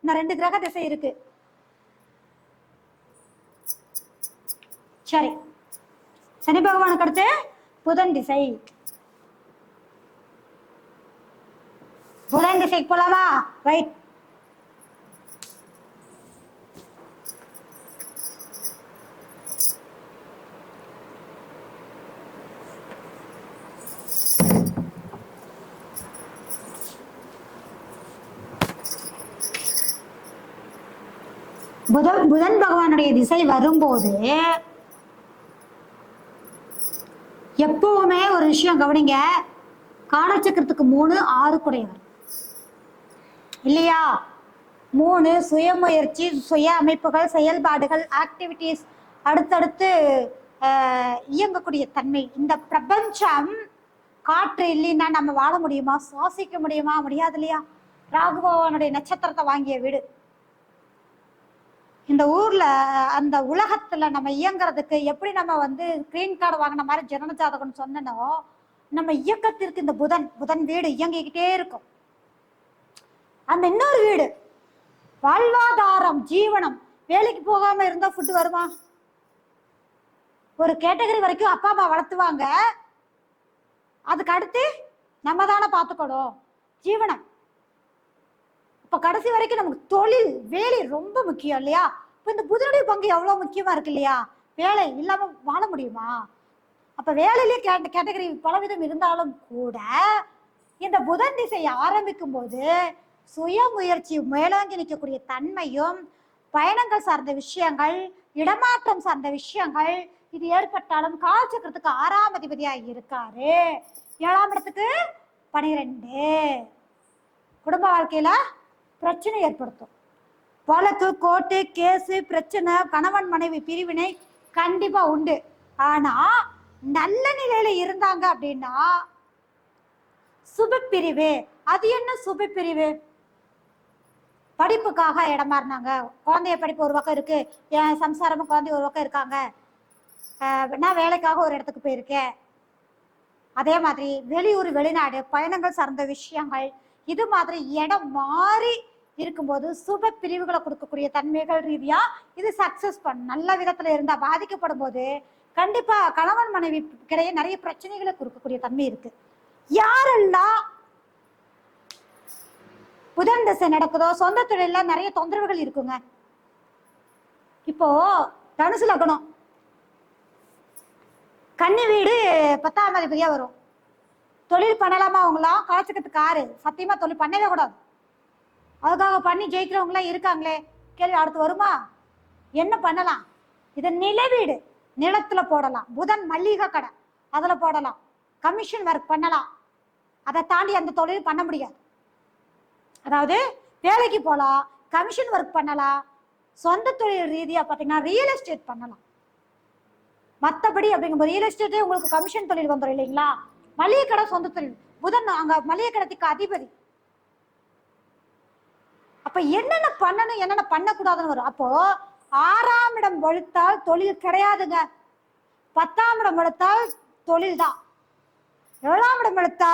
இன்னும் 2 கிரக திசை இருக்கு. சரி, சனி பகவானுக்கு அடுத்து புதன் திசை. புதன் திசைக்கு போலாமா? ரைட். புதன் பகவானுடைய திசை வரும்போது எப்பவுமே ஒரு விஷயம் கவனிங்க, காலச்சக்கரத்துக்கு 3 6 குடையவர் இல்லையா? 3 சுயமுயற்சி, சுய அமைப்புகள், செயல்பாடுகள், ஆக்டிவிட்டிஸ், அடுத்தடுத்து இயங்கக்கூடிய தன்மை. இந்த பிரபஞ்சம் காற்று இல்லைன்னா நம்ம வாழ முடியுமா? சுவாசிக்க முடியுமா? முடியாது இல்லையா? ராகு பகவானுடைய நட்சத்திரத்தை வாங்கிய வீடு. இந்த ஊர்ல அந்த உலகத்துல நம்ம இயங்குறதுக்கு எப்படி நம்ம கிரீன் கார்டு வாங்கின மாதிரி ஜனன ஜாதகம்னு சொன்னனோ, நம்ம இயக்கத்திற்கு இந்த புதன் வீடு இயங்கிக்கிட்டே இருக்கும். அந்த இன்னொரு வீடு வாழ்வாதாரம், ஜீவனம். வேலைக்கு போகாம இருந்தா ஃபுட்டு வருமா? ஒரு கேட்டகரி வரைக்கும் அப்பா அம்மா வளர்த்துவாங்க, அதுக்கு அடுத்து நம்ம தானே பார்த்துக்கணும் ஜீவனம். இப்ப கடைசி வரைக்கும் நமக்கு தொழில், வேலை ரொம்ப முக்கியம் இல்லையா? இப்ப இந்த புதனுடைய பங்கு எவ்வளவு முக்கியமா இருக்கு இல்லையா? வேலை இல்லாம வாழ முடியுமா? அப்ப வேலையிலேயே கேட்டகரி பலவிதம் இருந்தாலும் கூட இந்த புதன் திசை ஆரம்பிக்கும் போது சுய முயற்சி, மேலோங்கி நிற்கக்கூடிய தன்மையும், பயணங்கள் சார்ந்த விஷயங்கள், இடமாற்றம் சார்ந்த விஷயங்கள் இது ஏற்பட்டாலும் காலச்சக்கரத்துக்கு 6ஆம் அதிபதியா இருக்காரு. 7ஆம் இடத்துக்கு 12. குடும்ப வாழ்க்கையில பிரச்சனை ஏற்படுத்தும். வழக்கு, கோர்ட்டு, கேஸு, பிரச்சனை, கணவன் மனைவி பிரிவினை கண்டிப்பா உண்டு. ஆனா நல்ல நிலையில இருந்தாங்க அப்படின்னா சுப பிரிவு. அது என்ன சுப பிரிவு? படிப்புக்காக இடம் மாறினாங்க, குழந்தைய படிப்பு ஒரு பக்கம் இருக்கு, என் சம்சாரமும் குழந்தை ஒரு பக்கம் இருக்காங்க, நான் வேலைக்காக ஒரு இடத்துக்கு போயிருக்கேன். அதே மாதிரி வெளியூர், வெளிநாடு பயணங்கள் சார்ந்த விஷயங்கள், இது மாதிரி இடம் மாறி இருக்கும்போது சுப பிரிவுகளை கொடுக்கக்கூடிய தன்மைகள் ரீதியா இது சக்சஸ் பண்ணும். நல்ல விதத்துல இருந்தா பாதிக்கப்படும் போது கண்டிப்பா கணவன் மனைவி கிடையே நிறைய பிரச்சனைகளை கொடுக்கக்கூடிய தன்மை இருக்கு. யாரெல்லாம் புதன் திசை நடக்குதோ சொந்த தொழில நிறைய தொந்தரவுகள் இருக்குங்க. இப்போ தனுசு லக்னம், கன்னி வீடு 10ஆம் அதிபதியா வரும். தொழில் பண்ணலாமா? அவங்களாம் காலச்சக்கரத்துக்கு 6. சத்தியமா தொழில் பண்ணவே கூடாது. அதுக்காக பண்ணி ஜெயிக்கிறவங்களாம் இருக்காங்களே, கேள்வி அடுத்து வருமா? என்ன பண்ணலாம்? இது நில வீடு, நிலத்துல போடலாம். புதன் மல்லிகை கடை, அதுல போடலாம். கமிஷன் ஒர்க் பண்ணலாம். அதை தாண்டி அந்த தொழில் பண்ண முடியாது. அதாவது வேலைக்கு போகலாம், கமிஷன் ஒர்க் பண்ணலாம். சொந்த தொழில் ரீதியா பார்த்தீங்கன்னா ரியல் எஸ்டேட் பண்ணலாம். மற்றபடி அப்படிங்கும்போது ரியல் எஸ்டேட்டே உங்களுக்கு கமிஷன் தொழில் வந்துடும் இல்லைங்களா? மளிகை கடை சொந்த தொழில். புதன் அங்க மளிகை கடைக்கு அதிபதி. அப்ப என்னென்ன பண்ணணும், என்னென்ன பண்ணக்கூடாதுன்னு வரும். அப்போ 6ஆம் இடம் வலுத்தால் தொழில் கிடையாதுங்க. 10ஆம் இடம் வலுத்தால் தொழில் தான். 7ஆம் இடம் வலுத்தா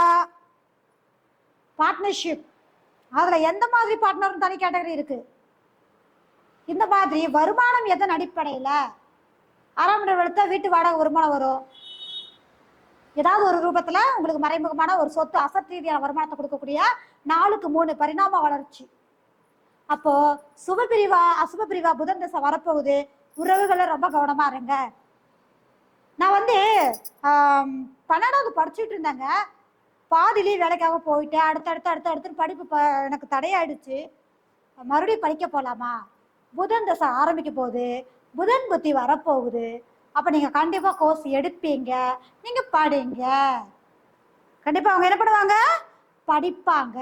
பார்ட்னர்ஷிப். அதுல எந்த மாதிரி பார்ட்னர் தனி கேட்டகரி இருக்கு. இந்த மாதிரி வருமானம் எதன் அடிப்படையில 6ஆம் இடம் வலுத்தா வீட்டு வாடகை வருமானம் வரும். ஏதாவது ஒரு ரூபத்துல உங்களுக்கு மறைமுகமான ஒரு சொத்து, அசட் ரீதியான வருமானத்தை கொடுக்கக்கூடிய 4க்கு 3 பரிணாம வளர்ச்சி. அப்போ சுப பிரிவா அசுப பிரிவா புதன் தசை வரப்போகுது. உறவுகளை ரொம்ப கவனமா இருங்க. நான் 12வது படிச்சுட்டு இருந்தேங்க. பாதிலேயே வேலைக்காக போயிட்டேன். அடுத்து படிப்பு எனக்கு தடையாயிடுச்சு. மறுபடியும் படிக்க போலாமா? புதன் தசை ஆரம்பிக்க போகுது, புதன் புத்தி வரப்போகுது. அப்ப நீங்க கண்டிப்பா கோர்ஸ் எடுப்பீங்க, நீங்க படிங்க. கண்டிப்பா அவங்க என்ன பண்ணுவாங்க? படிப்பாங்க.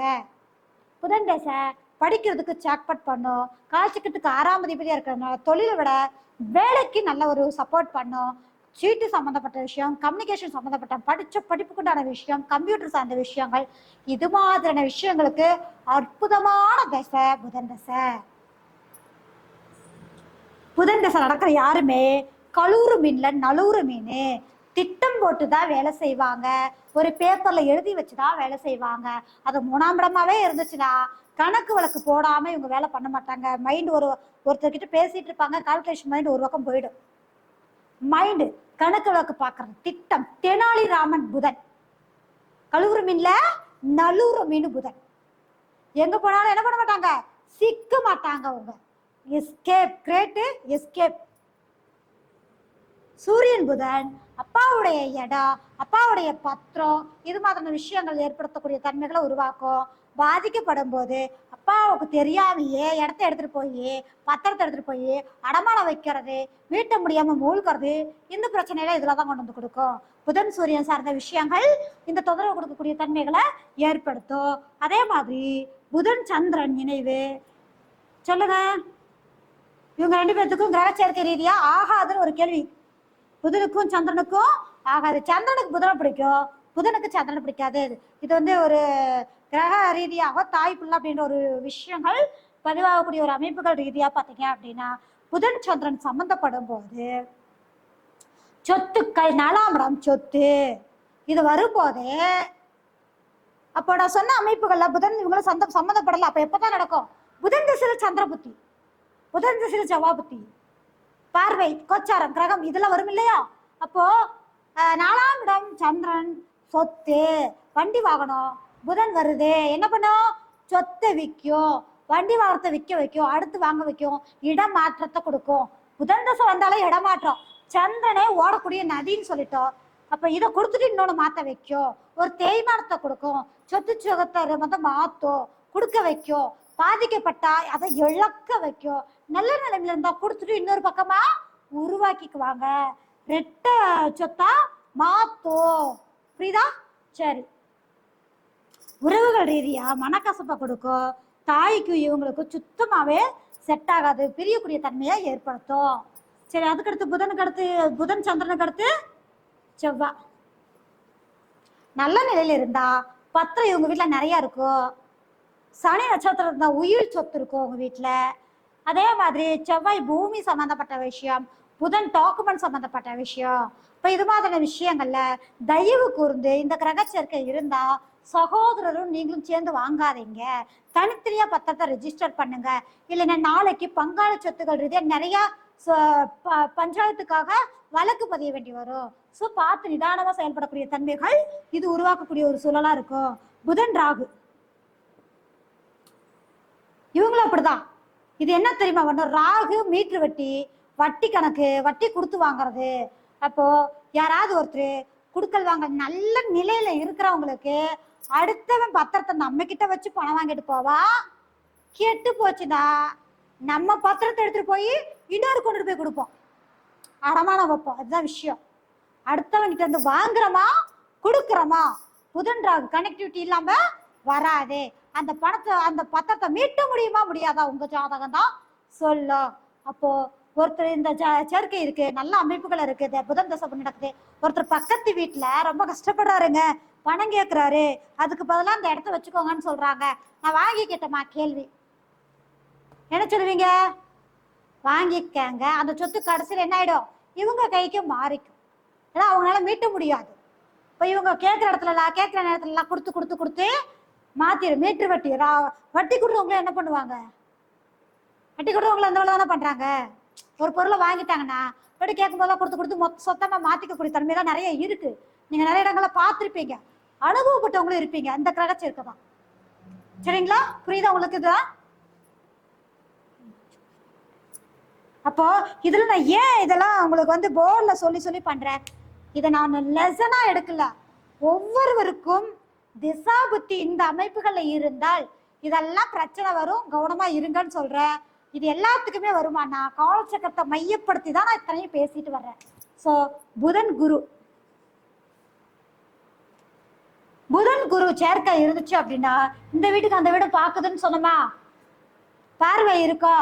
புதன் தசை படிக்கிறதுக்கு சாக்பட் பண்ணும். காலச்சக்கரத்துக்கு 6ஆம் அதிபதியா இருக்கிறதுனால தொழிலை விட வேலைக்கு நல்ல ஒரு சப்போர்ட் பண்ணும். சீட்டு சம்மந்தப்பட்ட விஷயம், கம்யூனிகேஷன் சம்மந்தப்பட்ட படிச்ச படிப்புக்குண்டான விஷயம், கம்ப்யூட்டர் சார்ந்த விஷயங்கள், இது மாதிரியான விஷயங்களுக்கு அற்புதமான தசை புதன் தசை. புதன் தசை நடக்கிற யாருமே கலூறு மீன்ல நலூறு மீன் திட்டம் போட்டுதான் வேலை செய்வாங்க. ஒரு பேப்பர்ல எழுதி வச்சுதான் வேலை செய்வாங்க. அது 3ஆம் இடமாவே இருந்துச்சுன்னா கணக்கு வழக்கு போடாம இவங்க வேலை பண்ண மாட்டாங்க. மைண்ட் ஒருத்தர்கிட்ட பேசிட்டு இருப்பாங்க, கால்குலேஷன் மைண்ட் ஒரு பக்கம் போயிடும். மைண்டு கணக்கு வழக்கு பாக்குறது, திட்டம். தெனாலிராமன் புதன். கழுவுற மீன்ல நலுற மீன் புதன். எங்க போனாலும் என்ன பண்ண மாட்டாங்க, சிக்க மாட்டாங்க அவங்க. Escape, great escape. சூரியன் புதன் அப்பாவுடைய இடம், அப்பாவுடைய பத்திரம், இது மாதிரியான விஷயங்கள் ஏற்படுத்தக்கூடிய தன்மைகளை உருவாக்கும். பாதிக்கப்படும் போது அப்பாவுக்கு தெரியாமையே இடத்த எடுத்துட்டு போய், பத்திரத்தை எடுத்துட்டு போய் அடமானம் வைக்கிறது, வீட்ட முடியாம மூழ்கிறது, இந்த பிரச்சனையில இதுலதான் கொண்டு வந்து கொடுக்கும். புதன் சூரியன் சார்ந்த விஷயங்கள் இந்த தொந்தரவு கொடுக்கக்கூடிய தன்மைகளை ஏற்படுத்தும். அதே மாதிரி புதன் சந்திரன் இணைவு சொல்லுங்க, இவங்க 2 பேர்த்துக்கும் கிரக சேர்க்கை ரீதியா ஆகாதுன்னு ஒரு கேள்வி. புதனுக்கும் சந்திரனுக்கும் ஆகாது. சந்திரனுக்கு புதனை பிடிக்கும், புதனுக்கு சந்திரனை பிடிக்காது. இது ஒரு கிரக ரீதியாக தாய் பிள்ளை அப்படின்ற ஒரு விஷயங்கள் பதிவாகக்கூடிய ஒரு அமைப்புகள் ரீதியா பாத்தீங்க அப்படின்னா, புதன் சந்திரன் சம்பந்தப்படும் போது சொத்துக்கள், 4ஆம் இடம் சொத்து, இது வரும்போதே அப்போ நான் சொன்ன அமைப்புகள்ல புதன் இவங்களும் சம்பந்தப்படல. அப்ப எப்பதான் நடக்கும், புதன் திசையில சந்திர புத்தி, புதன் திசையில செவ்வாய் புத்தி, பார்வை, கோச்சாரம், கிரகம் இதெல்லாம் வரும் இல்லையா. அப்போ 4ஆம் இடம் சந்திரன், சொத்து, வண்டி வாகனம், புதன் வருது என்ன பண்ணும், சொத்தை விற்கும், வண்டி வாகனத்தை விற்க வைக்கும், அடுத்து வாங்க வைக்கும், இடமாற்றத்தை கொடுக்கும். புதன் தசை வந்தாலே இடமாற்றம். சந்திரனே ஓடக்கூடிய நதின்னு சொல்லிட்டோம். அப்ப இதை கொடுத்துட்டு இன்னொன்னு மாத்த வைக்கும், ஒரு தேய்மானத்தை கொடுக்கும், சொத்து சுகத்தை மாத்தும், கொடுக்க வைக்கும், பாதிக்கப்பட்டா அதை இழக்க வைக்கும், நல்ல நிலைமையில இருந்தா கொடுத்துட்டு இன்னொரு பக்கமா உருவாக்கிக்குவாங்க, ரெட்ட சொத்தா மாத்தும். புரியுதா? சரி. உறவுகள் ரீதியா மனக்கசப்பை கொடுக்கும், தாய்க்கு இவங்களுக்கு சுத்தமாவே செட் ஆகாது, பிரியக்கூடிய தன்மையை ஏற்படுத்தும். சரி, அதுக்கடுத்து புதனுக்கு அடுத்து, புதன் சந்திரனுக்கு அடுத்து செவ்வாய். நல்ல நிலையில இருந்தா பத்திரம் இவங்க வீட்டுல நிறைய இருக்கும், சனி நட்சத்திரம் இருந்தா உயிர் சொத்து இருக்கும் உங்க வீட்டுல. அதே மாதிரி செவ்வாய் பூமி சம்பந்தப்பட்ட விஷயம், புதன் டாக்குமெண்ட் சம்பந்தப்பட்ட விஷயம். இப்ப இது மாதிரியான விஷயங்கள்ல தயவு கூர்ந்து இந்த கிரக சேர்க்கை இருந்தா சகோதரரும் நீங்களும் சேர்ந்து வாங்காதீங்க, தனித்தனியா பத்திரத்தை ரெஜிஸ்டர் பண்ணுங்க. இல்லைன்னா நாளைக்கு பங்காள சொத்துக்கள் ரீதியா நிறைய பஞ்சாயத்துக்காக வழக்கு பதிய வேண்டி வரும். ஸோ பார்த்து நிதானமா செயல்படக்கூடிய தன்மைகள் இது உருவாக்கக்கூடிய ஒரு சூழலா இருக்கும். புதன் ராகு இவங்களும் அப்படிதான். இது என்ன தெரியுமா பண்ணும், ராகு மீட்ரு வட்டி, வட்டி கணக்கு, வட்டி கொடுத்து வாங்குறது. அப்போ யாராவது ஒருத்தர் குடுக்கல் வாங்க நல்ல நிலையில இருக்கிறவங்களுக்கு அடுத்தவன் பத்திரத்தை நம்ம கிட்ட வச்சு பணம் வாங்கிட்டு போவா, கெட்டு போச்சுன்னா நம்ம பத்திரத்தை எடுத்துட்டு போய் இன்னொரு கொண்டு போய் கொடுப்போம், அடமானம் வைப்போம். அதுதான் விஷயம். அடுத்தவன் கிட்ட இருந்து வாங்குறோமா கொடுக்குறோமா, புதன் ராகு கனெக்டிவிட்டி இல்லாம வராது. அந்த பணத்தை, அந்த பத்திரத்தை மீட்ட முடியுமா முடியாதா உங்க ஜாதகம் தான் சொல்லும். அப்போ ஒருத்தர் இந்த சேர்க்கை இருக்கு, நல்ல அமைப்புகள் இருக்குது, புதன் தசை நடக்குது, ஒருத்தர் பக்கத்து வீட்டுல ரொம்ப கஷ்டப்படுறாருங்க, பணம் கேட்கிறாரு, அதுக்கு பதிலாக அந்த இடத்த வச்சுக்கோங்கன்னு சொல்றாங்க. நான் வாங்கிக்கிட்டேமா, கேள்வி என்ன சொல்லுவீங்க, வாங்கிக்கங்க. அந்த சொத்து கடைசியில் என்ன ஆயிடும், இவங்க கைக்கு மாறிக்கும், ஏன்னா அவங்களால மீட்ட முடியாது. இப்போ இவங்க கேட்குற இடத்துல கேட்குற நேரத்துலலாம் கொடுத்து கொடுத்து கொடுத்து மாத்திரும். மீட்டர் வட்டி, வட்டி கொடுத்தவங்கள என்ன பண்ணுவாங்க, வட்டி கொடுத்தவங்கள அந்த வேலை தானே பண்றாங்க. ஒரு பொருளை வாங்கிட்டாங்கன்னா வட்டி கேட்கும் போதெல்லாம் கொடுத்து கொடுத்து சொத்தமா மாத்திக்கக்கூடிய தன்மையெல்லாம் நிறைய இருக்கு. நீங்க நிறைய இடங்களை பார்த்துருப்பீங்க, அனுபவப்பட்டவங்களும் இருப்பீங்க. அந்த கிரகச்சு இருக்குதான். சரிங்களா? புரியுதா உங்களுக்கு? இதுதான். அப்போ இதுல நான் ஏன் இதெல்லாம் உங்களுக்கு போர்டில் சொல்லி சொல்லி பண்றேன், இதை நான் லெசனா எடுக்கல. ஒவ்வொருவருக்கும் திசா புத்தி இந்த அமைப்புகள்ல இருந்தால் இதெல்லாம் பிரச்சனை வரும், கவனமா இருங்கன்னு சொல்றேன். இது எல்லாத்துக்குமே வருமானா காலச்சக்கரத்தை மையப்படுத்தி தான் நான் இத்தனையும் பேசிட்டு வர்றேன். ஸோ புதன் குரு, புதன் குரு சேர்க்கை இருந்துச்சு அப்படின்னா இந்த வீட்டுக்கு அந்த வீடு பாக்குதுன்னு சொன்னோமா, பார்வை இருக்கா,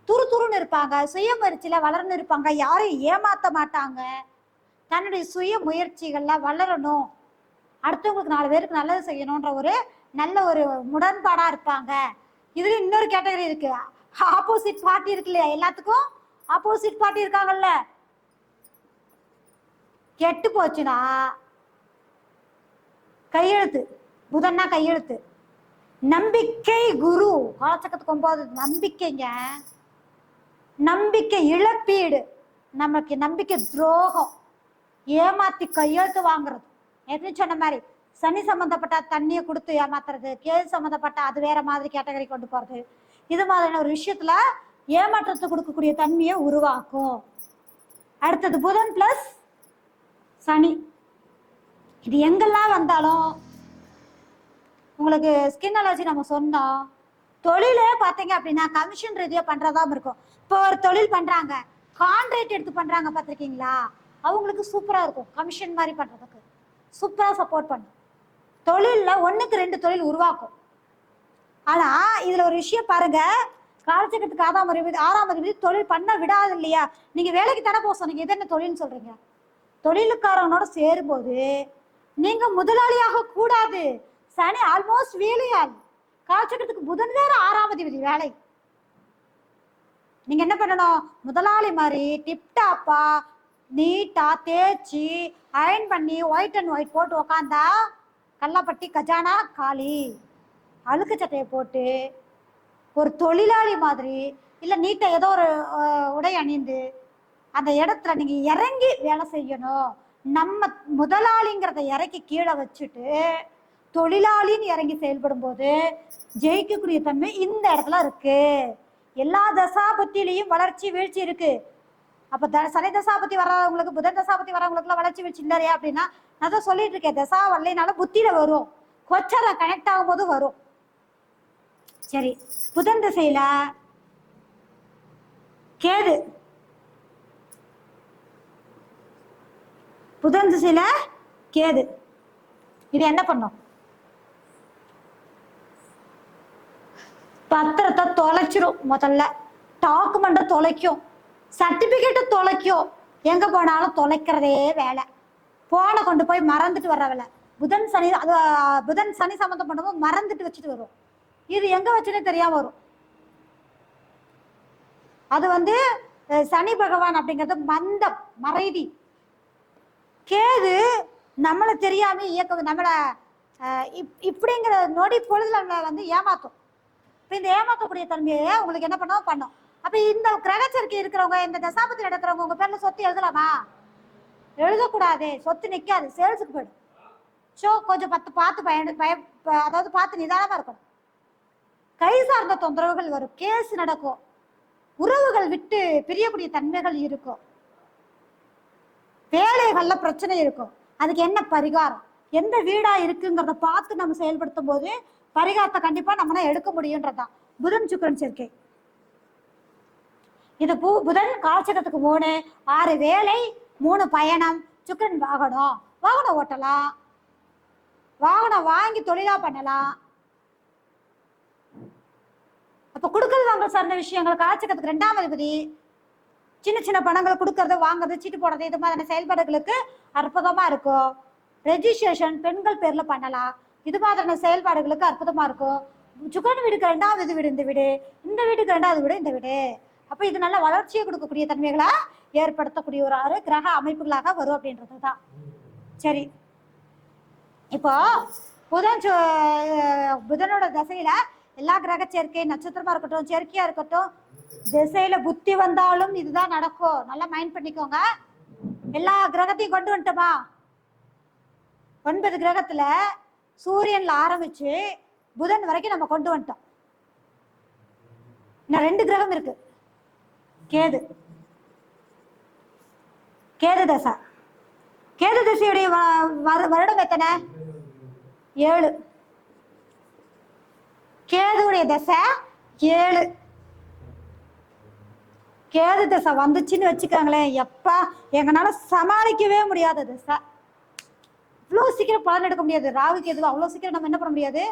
துரு துருன்னு இருப்பாங்க, சுய முயற்சியில வளர்ந்து இருப்பாங்க, யாரையும் ஏமாத்த மாட்டாங்க, தன்னுடைய சுய முயற்சிகள்ல வளரணும், அடுத்தவங்களுக்கு 4 பேருக்கு நல்லது செய்யணும்ன்ற ஒரு நல்ல ஒரு முரண்பாடா இருப்பாங்க. இதுல இன்னொரு கேட்டகரி இருக்கு, ஆப்போசிட் பார்ட்டி இருக்கு இல்லையா, எல்லாத்துக்கும் ஆப்போசிட் பார்ட்டி இருக்காங்கல்ல. கெட்டு போச்சுன்னா கையெழுத்து, புதன்னா கையெழுத்து, நம்பிக்கை குரு காலச்சக்கரத்துக்கு 9 நம்பிக்கைங்க. நம்பிக்கை இழப்பீடு, நமக்கு நம்பிக்கை துரோகம், ஏமாத்தி கையெழுத்து வாங்குறது. ஏற்கனவே சொன்ன மாதிரி சனி சம்பந்தப்பட்ட தண்ணியை கொடுத்து ஏமாத்துறது, கேது சம்பந்தப்பட்ட அது வேற மாதிரி கேட்டகரி கொண்டு போறது, இது மாதிரியான ஒரு விஷயத்துல ஏமாற்றத்தை கொடுக்கக்கூடிய தன்மையை உருவாக்கும். அடுத்தது புதன் பிளஸ் சனி. இது எங்கெல்லாம் வந்தாலும் உங்களுக்கு ஸ்கின் அலர்ஜி நம்ம சொன்னோம். தொழிலே பார்த்தீங்க அப்படின்னா கமிஷன் ரீதியா பண்றதா இருக்கும். இப்போ ஒரு தொழில் பண்றாங்க, கான்ட்ராக்ட் எடுத்து பண்றாங்க பார்த்துருக்கீங்களா, அவங்களுக்கு சூப்பரா இருக்கும். கமிஷன் மாதிரி பண்றதுக்கு சூப்பரா சப்போர்ட் பண்ணும். தொழில்ல 1க்கு 2 தொழில் உருவாக்கும். ஆனா இதுல ஒரு விஷயம் பாருங்க, காலச்சக்கரத்துக்கு 6ஆம் அதிபதி தொழில் பண்ண விடாது இல்லையா. நீங்க வேலைக்கு தானே போக சொன்னீங்க, இது என்ன தொழில்னு சொல்றீங்க? தொழிலுக்காரனோட சேரும்போது நீங்க முதலாளியாக கூடாது. சனி ஆல்மோஸ்ட் வேலையாள். காலச்சக்கரத்துக்கு புதன் வேற 6ஆம் அதிபதி வேலை. நீங்க என்ன பண்ணணும், முதலாளி மாதிரி டிப்டாப்பா நீட்டா தேய்ச்சி அயன் பண்ணி ஒயிட் அண்ட் ஒயிட் போட்டு உக்காந்தா கல்லாப்பட்டி கஜானா காலி. அழுக்கு சட்டையை போட்டு ஒரு தொழிலாளி மாதிரி இல்ல நீட்டா ஏதோ ஒரு உடை அணிந்து அந்த இடத்துல நீங்க இறங்கி வேலை செய்யணும். நம்ம முதலாளிங்கிறத இறக்கி கீழே வச்சுட்டு தொழிலாளின்னு இறங்கி செயல்படும் போது ஜெயிக்கக்கூடிய தன்மை இந்த இடத்துல இருக்கு. எல்லா தசாபத்திலையும் வளர்ச்சி வீழ்ச்சி இருக்கு. அப்ப சனி தசாபத்தி வர்றவங்களுக்கு, புதன் தசாபத்தி வர்றவங்களுக்குலாம் வளர்ச்சி வீழ்ச்சி இல்லையா அப்படின்னா, நான் தான் சொல்லிட்டு இருக்கேன், தசா வரலைனால புத்தியில வரும், கொச்சரை கனெக்ட் ஆகும் போது வரும். சரி, புதன் திசையில கேது, புதன் திசையில கேது இது என்ன பண்ணும்? பத்திரத்தை தொலைச்சிரும். முதல்ல டாக்குமெண்ட்டை தொலைக்கும், சர்டிபிகேட்டை தொலைக்கும். எங்க போனாலும் தொலைக்கிறதே வேலை. போனை கொண்டு போய் மறந்துட்டு வர்ற வேலை. புதன் சனி சம்மந்தம் பண்ணும்போது மறந்துட்டு வச்சுட்டு வரும். இது எங்க வச்சுன்னே தெரியாம வரும். அது சனி பகவான் அப்படிங்கிறது மந்தம், மறைதி. கேது நம்மளை தெரியாம இயக்க, நம்மளை இப்படிங்கிற நொடி பொழுதுல நம்மளை ஏமாத்தும். இப்போ இந்த ஏமாற்றக்கூடிய தன்மையை உங்களுக்கு என்ன பண்ணும். அப்ப இந்த கிரகச்சரிக்கை இருக்கிறவங்க, இந்த தசாபத்தில் நடக்கிறவங்க உங்க பேர்ல சொத்து எழுதலாமா? எழுதக்கூடாது. சொத்து நிக்காது, சேல்ஸுக்கு போயிடும். ஸோ கொஞ்சம் அதாவது பார்த்து நிதானமா இருக்கணும். கை சார்ந்த தொந்தரவுகள் வரும், கேஸ் நடக்கும், உறவுகள் விட்டு பிரியக்கூடிய தன்மைகள் இருக்கும், வேலைகள்ல பிரச்சனை இருக்கும். அதுக்கு என்ன பரிகாரம், எந்த வீடா இருக்குங்கிறத பார்த்து நம்ம செயல்படுத்தும் போது பரிகாரத்தை கண்டிப்பா நம்ம எடுக்க முடியும்ன்றதான் புதன் சுக்கிரன் சேர்க்கை. இது புதன் காலச்சக்கரத்துக்கு 3, 6 வேலை, 3 பயணம். சுக்கிரன் வாகனம் ஓட்டலாம், வாகனம் வாங்கி தொழிலா பண்ணலாம். அப்ப கொடுக்கல் வாங்கல் சார்ந்த விஷயங்கள் காலச்சக்கரத்துக்கு 2ஆம் அதிபதி சின்ன சின்ன பணங்களை கொடுக்கறது, வாங்குறது, சீட்டு போடுறது, இது மாதிரியான செயல்பாடுகளுக்கு அற்புதமா இருக்கும். ரெஜிஸ்ட்ரேஷன் பெண்கள் பேர்ல பண்ணலாம். இது மாதிரியான செயல்பாடுகளுக்கு அற்புதமா இருக்கும். சுக்கிரன் வீடுக்கு 2ஆவது வீடு இந்த வீடு, இந்த வீட்டுக்கு 2ஆவது வீடு இந்த வீடு. அப்ப இது நல்ல வளர்ச்சியை கொடுக்கக்கூடிய தன்மைகளை ஏற்படுத்தக்கூடிய ஒரு 6 கிரக அமைப்புகளாக வரும் அப்படின்றதுதான். சரி, இப்போ புதனோட தசையில எல்லா கிரக சேர்க்கை, நட்சத்திரமா இருக்கட்டும், சேர்க்கையா இருக்கட்டும், திசையில புத்தி வந்தாலும் இதுதான் நடக்கும். நல்லா மைண்ட் பண்ணிக்கோங்க. எல்லா கிரகத்தையும் கொண்டு வந்துட்டோமா? 9 கிரகத்துல சூரியன்ல ஆரம்பிச்சு புதன் வரைக்கும் நம்ம கொண்டு வந்துட்டோம். இன்னும் 2 கிரகம் இருக்கு. கேது தசை. கேது தசையுடைய வருடம் எத்தனை? 7. கேதுடைய தசை 7. கேது தசை வந்துச்சுன்னு வச்சுக்காங்களேன், எப்பா எங்கனால சமாளிக்கவே முடியாத தசை. இவ்வளவு சீக்கிரம் பலன் எடுக்க முடியாது. ராகு கேது அவ்வளவு சீக்கிரம் நம்ம என்ன பண்ண முடியாது,